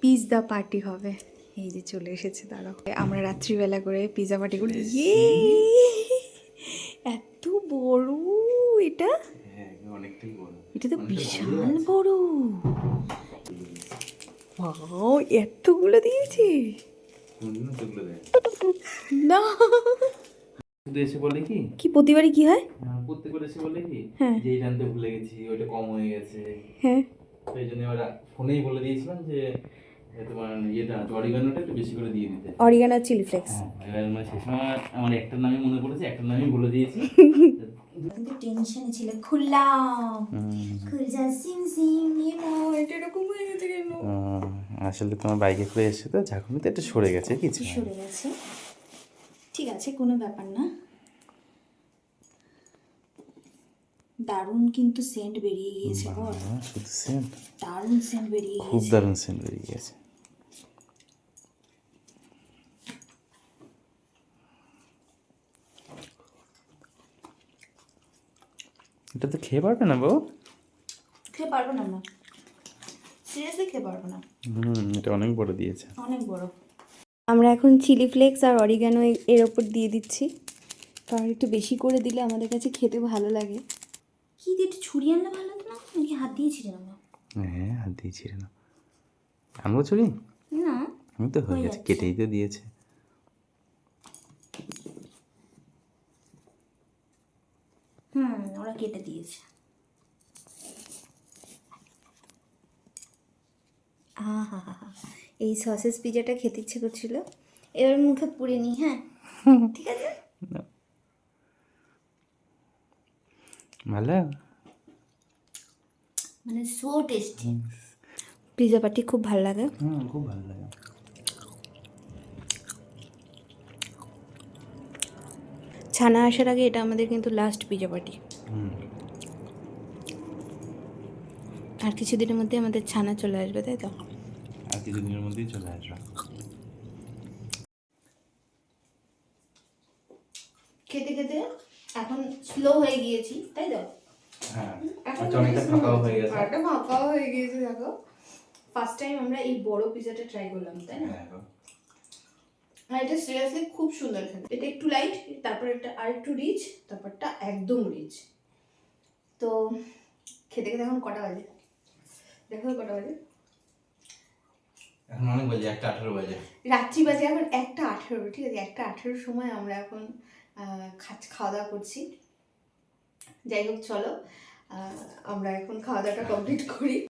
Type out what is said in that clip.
Pizza party হবে। এই যে চলে এসেছে তারা। আমরা রাত্রিবেলা করে পিৎজা পার্টি করি। ইয়ে এত বড় এটা, অনেকটাই বড়। এটা তো বিশাল বড়। ওয়াও, এতগুলো দিয়েছে না। শুধু এসে বলে কি কি প্রতিবারই কি হয়? প্রত্যেকবার এসে বলে কি হ্যাঁ যে এই জানতে ভুলে গেছি, ওইটা কম হয়ে গেছে। হ্যাঁ, সেই জন্য ওরা ফোনেই বলে দিয়েছিলাম যে তোমার ইয়েটা অরিগানোটা একটু বেশি করে দিয়ে দিতে। Oregano chilli flakes. হ্যাঁ, এবার মানে সেই সময় আমার একটার নামই মনে পড়েছে, একটার নামই বলে দিয়েছি। কিন্তু টেনশনে ছিল, খুললাম খুলজা সিম সিম এটা এরকম হয়ে গেছে কেন? আসলে তোমার বাইকে করে এসে তো ঝাঁকুনিতে একটু সরে গেছে, কিছু সরে গেছে, ঠিক আছে, কোনো ব্যাপার না। দারুণ কিন্তু সেন্ট বেরিয়ে গিয়েছে বল। শুধু সেন্ট, দারুণ সেন্ট বেরিয়ে গিয়েছে, খুব দারুণ সেন্ট বেরিয়ে গেছে। এটা তো খেয়ে পারবে না বউ? খেয়ে পারবো না আমরা, সিরিয়াসলি খেয়ে পারবো না। এটা অনেক বড় দিয়েছে, অনেক বড়। আমরা এখন চিলি ফ্লেক্স আর অরিগানো এর ওপর দিয়ে দিচ্ছি, কারণ একটু বেশি করে দিলে আমাদের কাছে খেতে ভালো লাগে। কি দিয়ে একটু ছুরি আনলে ভালো হতো না, নাকি হাত দিয়েছিলেন আমরা? হ্যাঁ হাত দিয়েছিল না, আনবো ছুরি? না, আমি তো হয়ে গেছে, কেটেই তো দিয়েছে। ওরা কেটে দিয়েছে। আহা, এই সসেস পিজাটা খেতে ইচ্ছে করছিল, এবার মুখে পুড়ে নি। হ্যাঁ ঠিক আছে, ভালো, মানে সো টেস্টি। পিজা পার্টি খুব ভালো লাগে। খুব ভালো লাগে। ছানা আসার আগে এটা আমাদের কিন্তু লাস্ট পিজা পার্টি। আর কিছুদিনের মধ্যে আমাদের ছানা চলে আসবে, তাই তো? আর কিছুদিনের মধ্যেই চলে আসবে। খেতে খেতে এখন স্লো হয়ে গিয়েছি, তাই তো? হ্যাঁ, এখন অনেকটা ফাঁকাও হয়ে গেছে। একটা ফাঁকাও হয়ে গিয়েছে। দেখো, ফার্স্ট টাইম আমরা এই বড় পিজাটা ট্রাই করলাম, তাই না? আর এটা সিরিয়াসলি খুব সুন্দর খেতে। এটা একটু লাইট, তারপর এটা আর একটু রিচ, তারপরটা একদম রিচ। তো খেতে খেতে এখন কটা বাজে দেখো, কটা বাজে এখন? অনেক বাজে, 1:18 বাজে, রাত্রি বাজে এখন 1:18। ঠিক আছে, 1:18 সময় আমরা এখন খাওয়া দাওয়া করছি। যাই হোক, চলো আমরা এখন খাওয়া দাওয়াটা কমপ্লিট করি।